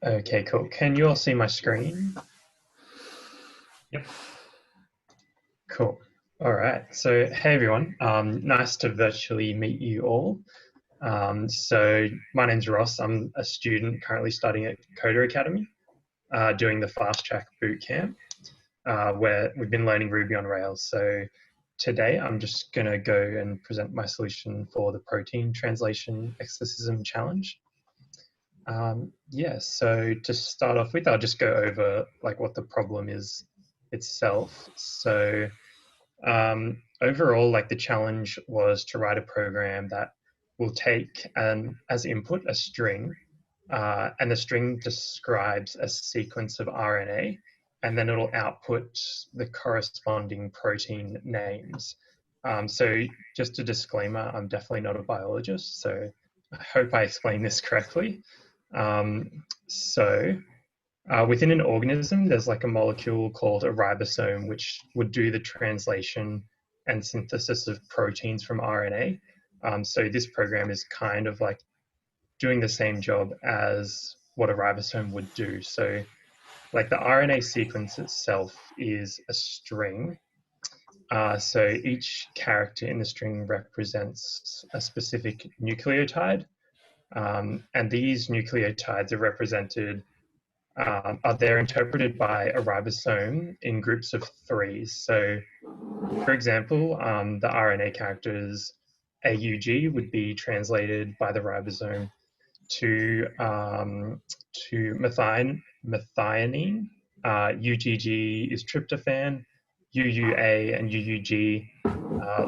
Okay, cool. Can you all see my screen? Yep. Cool. All right. So, hey everyone. Nice to virtually meet you all. My name's Ross. I'm a student currently studying at Coder Academy, doing the fast track boot camp, where we've been learning Ruby on Rails. So today I'm just gonna go and present my solution for the protein translation exercism challenge. Yeah, so to start off with, I'll just go over like what the problem is itself. Overall, like the challenge was to write a program that will take as input a string, and the string describes a sequence of RNA, and then it'll output the corresponding protein names. So just a disclaimer, I'm definitely not a biologist, so I hope I explained this correctly. Within an organism, there's like a molecule called a ribosome, which would do the translation and synthesis of proteins from RNA. So this program is kind of like doing the same job as what a ribosome would do. So, like the RNA sequence itself is a string. So each character in the string represents a specific nucleotide, and these nucleotides are represented they're interpreted by a ribosome in groups of three. So, for example, the RNA characters AUG would be translated by the ribosome to methionine. UGG is tryptophan, UUA and UUG,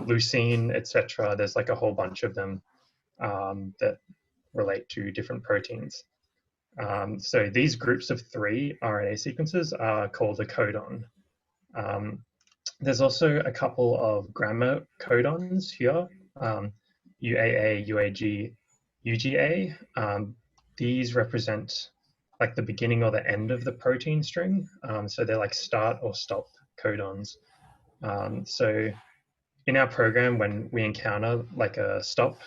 leucine, etc. There's like a whole bunch of them that relate to different proteins. So these groups of three RNA sequences are called a codon. Um, there's also a couple of grammar codons here, UAA, UAG, UGA. These represent like the beginning or the end of the protein string. So they're like start or stop codons. So in our program, when we encounter like a stop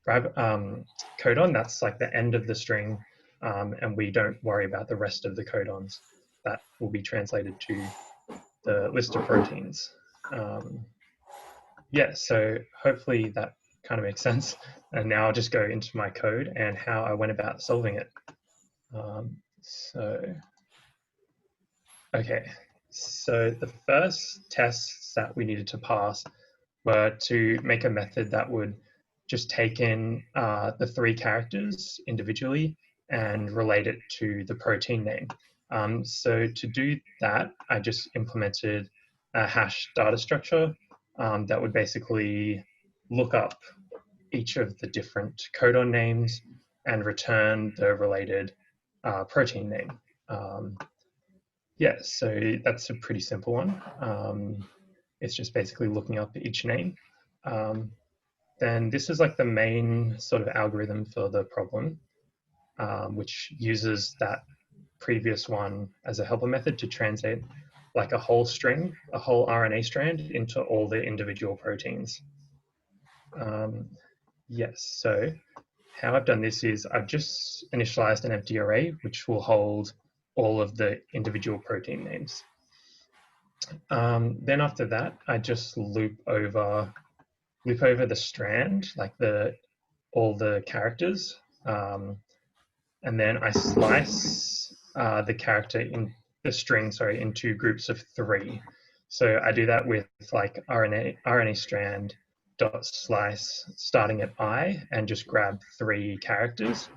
codon, that's like the end of the string, and we don't worry about the rest of the codons that will be translated to the list of proteins. Um, yeah, so hopefully that kind of makes sense. And now I'll just go into my code and how I went about solving it. Um, so, okay, so the first tests that we needed to pass were to make a method that would just take in the three characters individually and relate it to the protein name. So to do that, I just implemented a hash data structure that would basically look up each of the different codon names and return the related protein name. Yeah, so that's a pretty simple one. It's just basically looking up each name. Um, then this is like the main sort of algorithm for the problem, which uses that previous one as a helper method to translate like a whole string, a whole RNA strand into all the individual proteins. Um, yes, so how I've done this is I've just initialized an empty array which will hold all of the individual protein names. Then after that, I just loop over the strand, like the all the characters, and then I slice the character in the string, sorry, into groups of three. So I do that with like RNA strand dot slice starting at I and just grab three characters,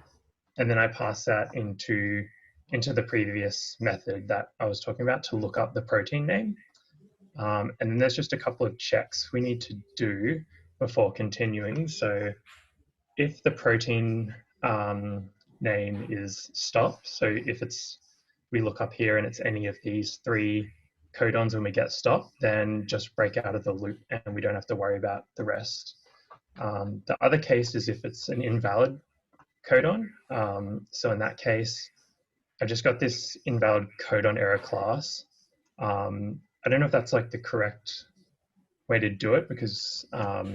and then I pass that into the previous method that I was talking about to look up the protein name. And then there's just a couple of checks we need to do before continuing. So if the protein name is stop, so if it's we look up here and it's any of these three codons and we get stop, then just break out of the loop and we don't have to worry about the rest. The other case is if it's an invalid codon. So in that case, I just got this invalid codon error class. I don't know if that's like the correct way to do it because I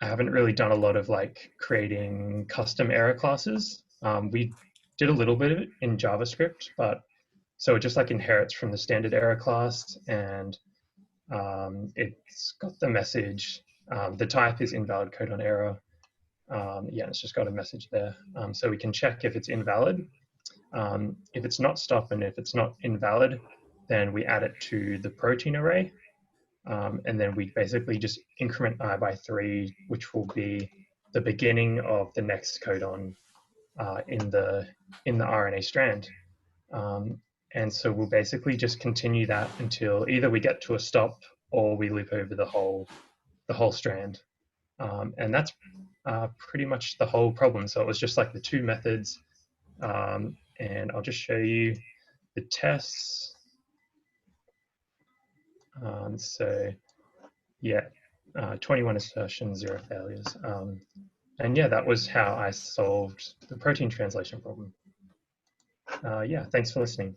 haven't really done a lot of like creating custom error classes. We did a little bit of it in JavaScript, but so it just like inherits from the standard error class, and it's got the message. The type is invalid codon error. Yeah, it's just got a message there. So we can check if it's invalid. If it's not stop and if it's not invalid, then we add it to the protein array. And then we basically just increment I by 3, which will be the beginning of the next codon in the RNA strand. And so we'll basically just continue that until either we get to a stop or we loop over the whole strand. And that's pretty much the whole problem. So it was just like the 2 methods. And I'll just show you the tests. So yeah, 21 assertions, 0 failures. And yeah, that was how I solved the protein translation problem. Yeah, thanks for listening.